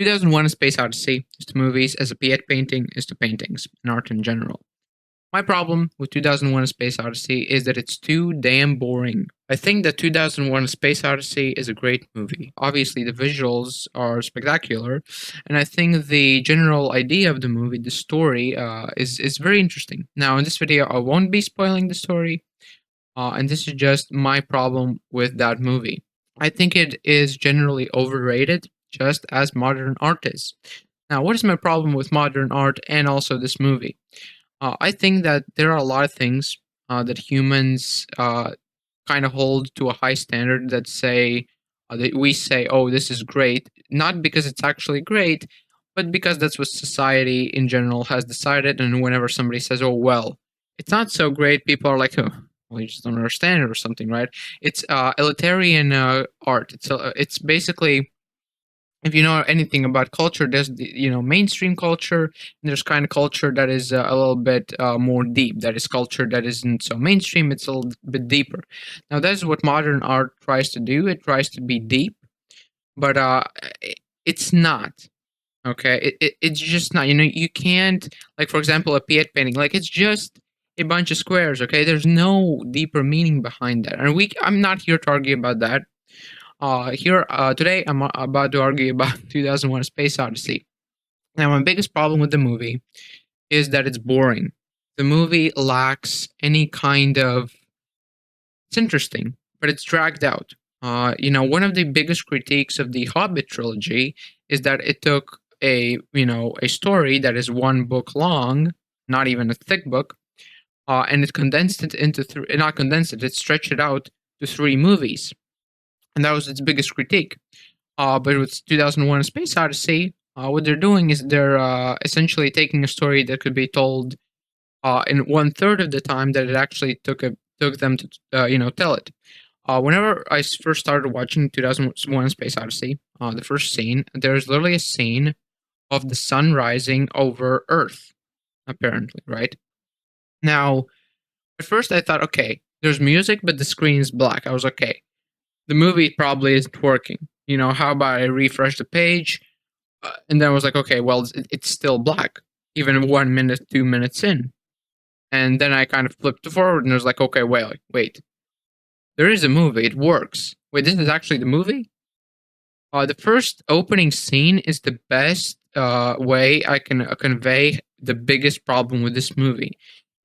2001: A Space Odyssey is to movies as a Piet painting is to paintings and art in general. My problem with 2001: A Space Odyssey is that it's too damn boring. I think that 2001: A Space Odyssey is a great movie. Obviously, the visuals are spectacular, and I think the general idea of the movie, the story, is very interesting. Now, in this video, I won't be spoiling the story, and this is just my problem with that movie. I think it is generally overrated, just as modern art is. Now, what is my problem with modern art and also this movie? I think that there are a lot of things that humans kind of hold to a high standard that we say, oh, this is great, not because it's actually great, but because that's what society in general has decided. And whenever somebody says, oh, well, it's not so great, people are like, oh, well, you just don't understand it or something, right? It's elitarian art. It's basically, if you know anything about culture, there's mainstream culture, and there's kind of culture that is a little bit more deep. That is culture that isn't so mainstream. It's a little bit deeper. Now that's what modern art tries to do. It tries to be deep, but it's not. Okay, it's just not. You can't, like, for example, a Piet painting. Like, it's just a bunch of squares. Okay, there's no deeper meaning behind that, and I'm not here to argue about that. Here today, I'm about to argue about 2001: A Space Odyssey. Now, my biggest problem with the movie is that it's boring. The movie lacks any kind of. It's interesting, but it's dragged out. One of the biggest critiques of the Hobbit trilogy is that it took a story that is one book long, not even a thick book, and it condensed it into not condensed it, it stretched it out to three movies, and that was its biggest critique. But with 2001: A Space Odyssey, what they're doing is they're essentially taking a story that could be told in one third of the time that it actually took them to tell it. Whenever I first started watching 2001: Space Odyssey, the first scene, there's literally a scene of the sun rising over Earth, apparently, right? Now, at first I thought, okay, there's music, but the screen is black. I was okay. The movie probably isn't working. How about I refresh the page? And then I was like, okay, well, it's still black, even 1 minute, 2 minutes in. And then I kind of flipped forward and I was like, okay, wait. There is a movie. It works. Wait, this is actually the movie? The first opening scene is the best way I can convey the biggest problem with this movie.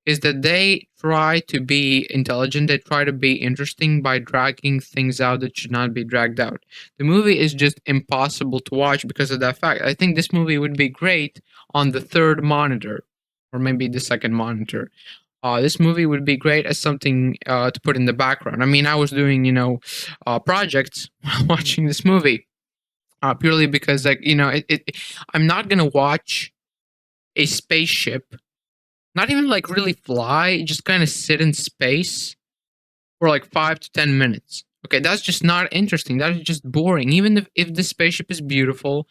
Is that they try to be intelligent, they try to be interesting by dragging things out that should not be dragged out. The movie is just impossible to watch because of that fact. I think this movie would be great on the third monitor, or maybe the second monitor. This movie would be great as something to put in the background. I mean, I was doing, projects while watching this movie, purely because, like, I'm not gonna watch a spaceship, not even like really fly, just kind of sit in space for like 5 to 10 minutes. Okay, that's just not interesting. That is just boring. Even if the spaceship is beautiful,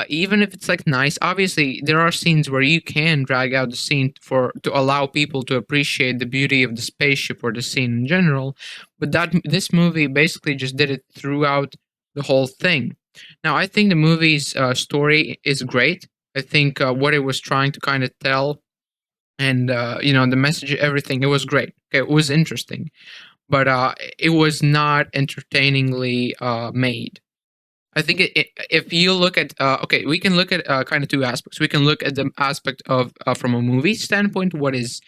even if it's like nice, obviously there are scenes where you can drag out the scene to allow people to appreciate the beauty of the spaceship or the scene in general. But this movie basically just did it throughout the whole thing. Now, I think the movie's story is great. I think what it was trying to kind of tell, and the message, everything, it was great. Okay, it was interesting, but it was not entertainingly made. I think if you look at okay, we can look at kind of two aspects. We can look at the aspect of from a movie standpoint, what is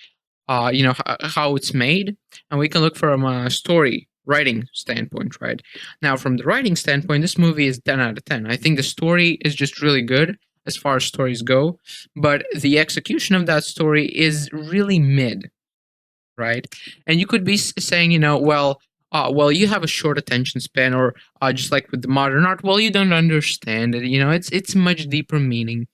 how it's made, and we can look from a story writing standpoint, right? Now, from the writing standpoint, this movie is 10 out of 10. I think the story is just really good as far as stories go, but the execution of that story is really mid, right? And you could be saying, well, you have a short attention span, or just like with the modern art, well, you don't understand it. It's much deeper meaning,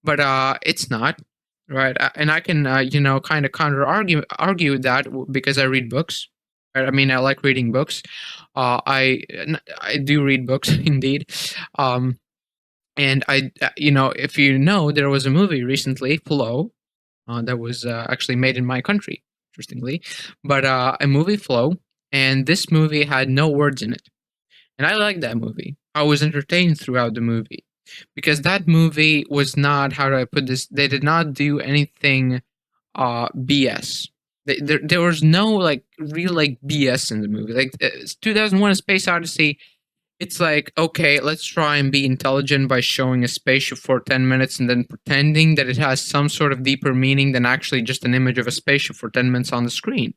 but it's not, right? And I can, kind of counter argue that because I read books. Right? I mean, I like reading books. I do read books indeed. And if there was a movie recently, Flow, that was actually made in my country, interestingly, but a movie, Flow, and this movie had no words in it. And I liked that movie. I was entertained throughout the movie. because that movie was not, how do I put this? They did not do anything BS. There was no like real like BS in the movie. Like 2001: A Space Odyssey, it's like, okay, let's try and be intelligent by showing a spaceship for 10 minutes and then pretending that it has some sort of deeper meaning than actually just an image of a spaceship for 10 minutes on the screen.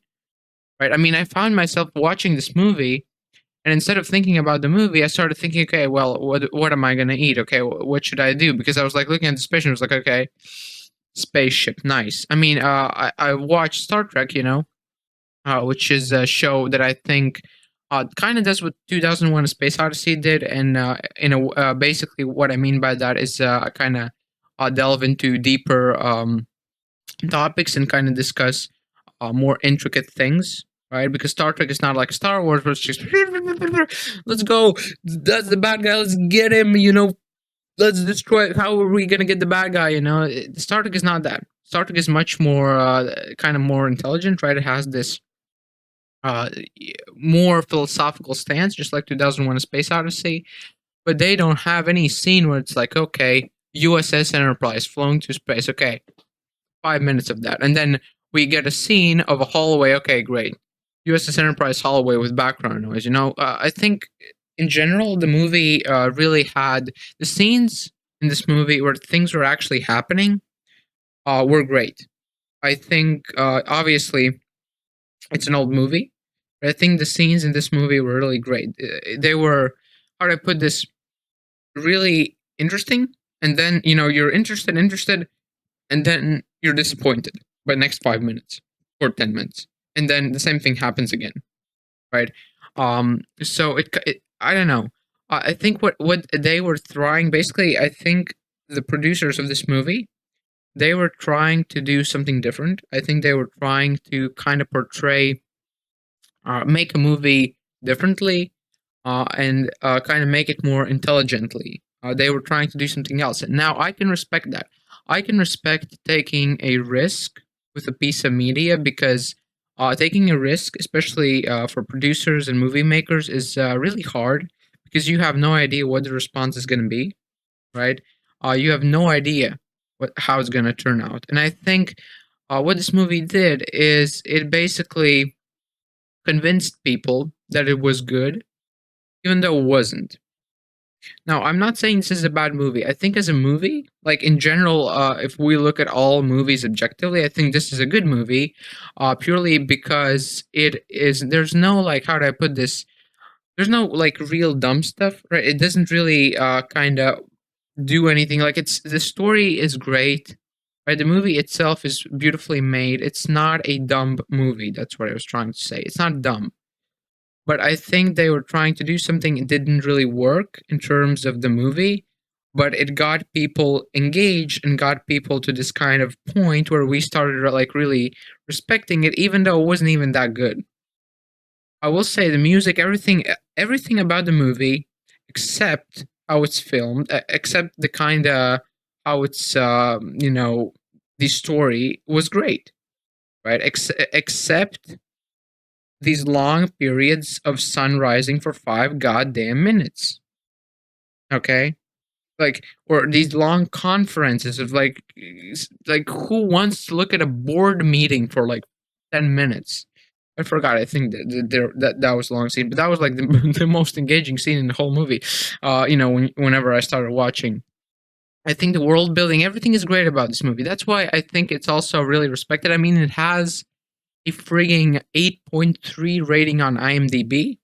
Right? I mean, I found myself watching this movie, and instead of thinking about the movie, I started thinking, okay, well, what am I gonna eat? Okay, what should I do? Because I was like looking at the spaceship, I was like, okay, spaceship, nice. I mean, I watched Star Trek, which is a show that I think kind of does what 2001: A Space Odyssey did, and basically what I mean by that is kind of delve into deeper topics and kind of discuss more intricate things, right? Because Star Trek is not like Star Wars, where it's just let's go, that's the bad guy, let's get him, let's destroy. How are we gonna get the bad guy? Star Trek is not that. Star Trek is much more kind of more intelligent, right? It has this uh, more philosophical stance, just like 2001: A Space Odyssey. But they don't have any scene where it's like, okay, USS Enterprise flowing to space. Okay, 5 minutes of that, and then we get a scene of a hallway. Okay, great, USS Enterprise hallway with background noise. I think in general the movie really had the scenes in this movie where things were actually happening were great. I think obviously it's an old movie, but I think the scenes in this movie were really great. They were, how do I put this, really interesting. And then you're interested, and then you're disappointed by the next 5 minutes or 10 minutes, and then the same thing happens again, right? So I don't know. I think what they were trying, basically, I think the producers of this movie, they were trying to do something different. I think they were trying to kind of portray, make a movie differently, and kind of make it more intelligently. They were trying to do something else. Now, I can respect that. I can respect taking a risk with a piece of media, because taking a risk, especially for producers and movie makers, is really hard, because you have no idea what the response is going to be, right? You have no idea how it's going to turn out. And I think what this movie did is it basically convinced people that it was good, even though it wasn't. Now, I'm not saying this is a bad movie. I think as a movie, like in general, if we look at all movies objectively, I think this is a good movie, purely because it is. There's no, like, how do I put this? There's no like real dumb stuff, right? It doesn't really kind of do anything. Like, it's the story is great, right? The movie itself is beautifully made. It's not a dumb movie. That's what I was trying to say. It's not dumb. But I think they were trying to do something, it didn't really work in terms of the movie, but it got people engaged and got people to this kind of point where we started like really respecting it, even though it wasn't even that good. I will say the music, everything about the movie, except how it's filmed, except the kind of how it's, the story was great, right? Except these long periods of sun rising for 5 goddamn minutes. Okay? Like, or these long conferences of like who wants to look at a board meeting for like 10 minutes? I forgot. I think that was a long scene, but that was like the most engaging scene in the whole movie. Whenever I started watching, I think the world building, everything is great about this movie. That's why I think it's also really respected. I mean, it has a frigging 8.3 rating on IMDb,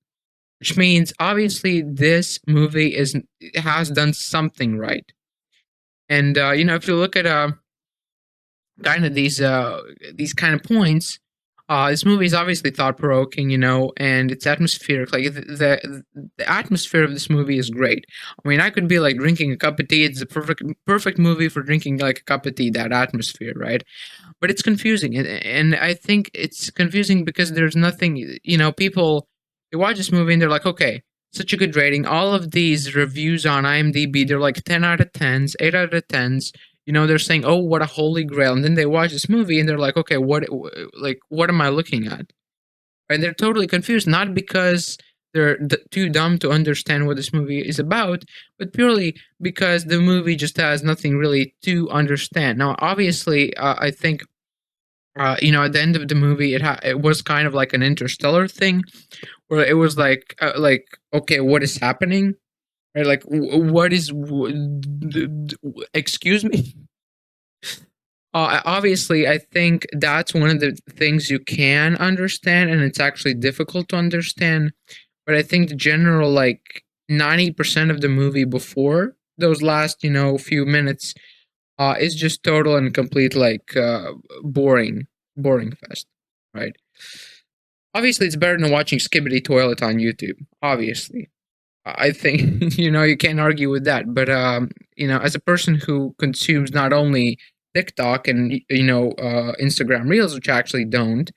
which means obviously this movie has done something right. And if you look at kind of these kind of points, this movie is obviously thought provoking, and it's atmospheric. Like the atmosphere of this movie is great. I mean, I could be like drinking a cup of tea. It's a perfect movie for drinking like a cup of tea. That atmosphere, right? But it's confusing, and I think it's confusing because there's nothing. People, they watch this movie and they're like, okay, such a good rating. All of these reviews on IMDb, they're like 10 out of 10s, 8 out of 10s. They're saying, "Oh, what a holy grail," and then they watch this movie and they're like, "Okay, what am I looking at?" And they're totally confused, not because they're too dumb to understand what this movie is about, but purely because the movie just has nothing really to understand. Now, obviously, I think at the end of the movie, it was kind of like an interstellar thing, where it was like, okay, what is happening? Right? Like, what is? Excuse me. Obviously, I think that's one of the things you can understand, and it's actually difficult to understand. But I think the general, like 90% of the movie before those last, few minutes, is just total and complete like boring, boring fest, right? Obviously, it's better than watching Skibbity Toilet on YouTube. Obviously, I think you can't argue with that. But as a person who consumes not only TikTok and Instagram Reels, which I actually don't,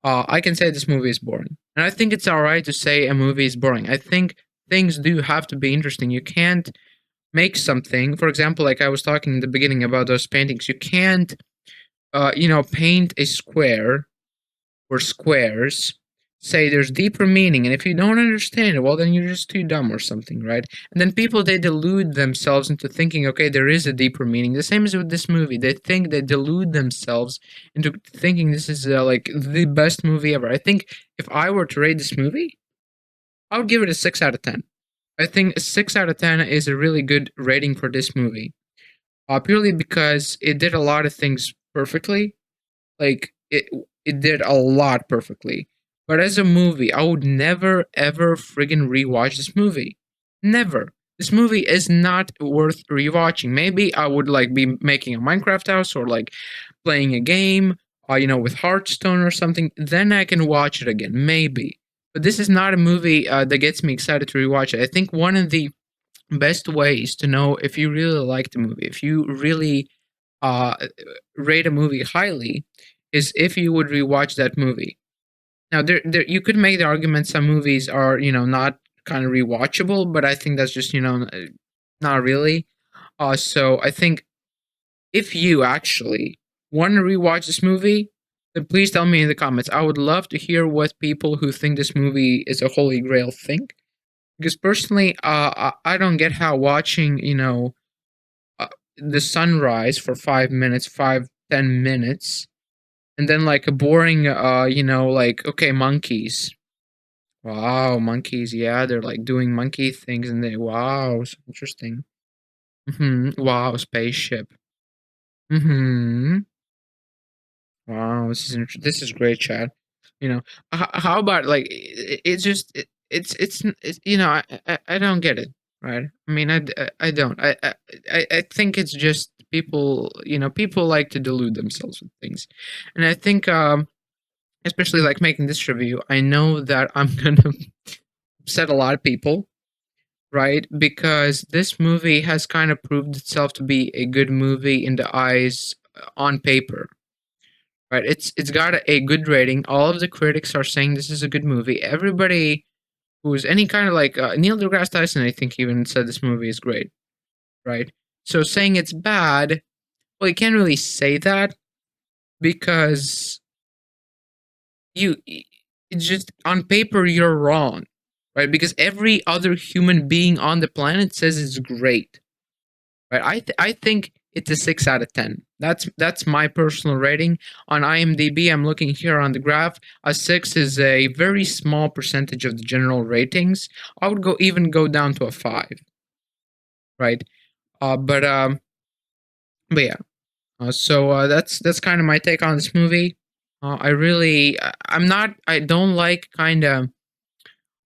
I can say this movie is boring, and I think it's all right to say a movie is boring. I think things do have to be interesting. You can't make something, for example, like I was talking in the beginning about those paintings. You can't, paint a square or squares, say there's deeper meaning, and if you don't understand it, well, then you're just too dumb or something, right? And then people, they delude themselves into thinking, okay, there is a deeper meaning. The same as with this movie. They delude themselves into thinking this is like the best movie ever. I think if I were to rate this movie, I would give it a 6 out of 10. I think a 6 out of 10 is a really good rating for this movie. Purely because it did a lot of things perfectly. Like it did a lot perfectly. But as a movie, I would never ever friggin' rewatch this movie. Never. This movie is not worth rewatching. Maybe I would like be making a Minecraft house or like playing a game, with Hearthstone or something. Then I can watch it again, maybe. But this is not a movie that gets me excited to rewatch it. I think one of the best ways to know if you really like the movie, if you really uh, rate a movie highly, is if you would rewatch that movie. Now, there you could make the argument some movies are not kind of rewatchable, but I think that's just not really. So I think if you actually want to rewatch this movie, then please tell me in the comments. I would love to hear what people who think this movie is a holy grail think. Because personally, I don't get how watching uh, the sunrise for 5 minutes, 5-10 minutes, and then like a boring like, okay, monkeys. Wow, monkeys, yeah, they're like doing monkey things, and wow, so interesting. Wow, spaceship. Hmm. Wow, this is great, Chad. You know, how about like it's just it's I don't get it, right? I mean, I don't. I think it's just people. People like to delude themselves with things, and I think especially like making this review, I know that I'm gonna upset a lot of people, right? Because this movie has kind of proved itself to be a good movie in the eyes on paper, right? It's got a good rating. All of the critics are saying this is a good movie. Everybody who's any kind of like Neil deGrasse Tyson, I think, even said this movie is great, right? So saying it's bad, well, you can't really say that because you it's just on paper you're wrong, right? Because every other human being on the planet says it's great, right? I think it's a 6 out of 10. That's my personal rating on IMDb. I'm looking here on the graph. A 6 is a very small percentage of the general ratings. I would go down to a 5, right? But yeah. So that's kind of my take on this movie. I'm not. I don't like kind of.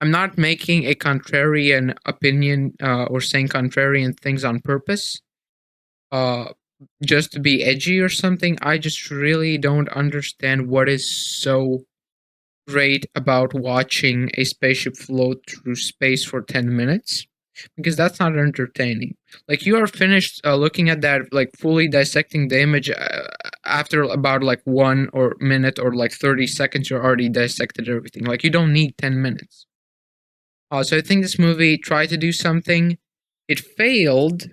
I'm not making a contrarian opinion or saying contrarian things on purpose. Uh, just to be edgy or something. I just really don't understand what is so great about watching a spaceship float through space for 10 minutes, because that's not entertaining. Like, you are finished looking at that, like fully dissecting the image after about like 1 minute or like 30 seconds. You're already dissected everything. Like, you don't need 10 minutes. So I think this movie tried to do something. It failed,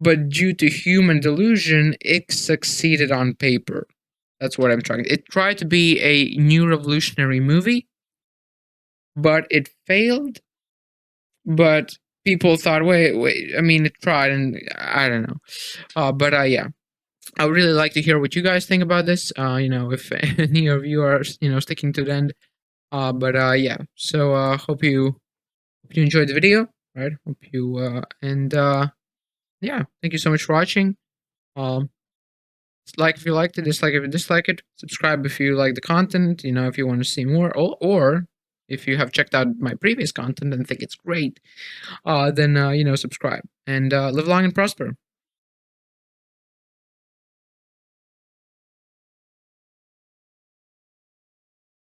but due to human delusion, it succeeded on paper. That's what I'm trying. It tried to be a new revolutionary movie, but it failed. But people thought, wait. I mean, it tried, and I don't know. But yeah, I would really like to hear what you guys think about this. If any of you are sticking to the end. But yeah, so hope you enjoyed the video. Right? Hope you and yeah, thank you so much for watching. Um, like if you liked it, dislike if you dislike it, subscribe if you like the content. If you want to see more, or if you have checked out my previous content and think it's great, then subscribe and live long and prosper.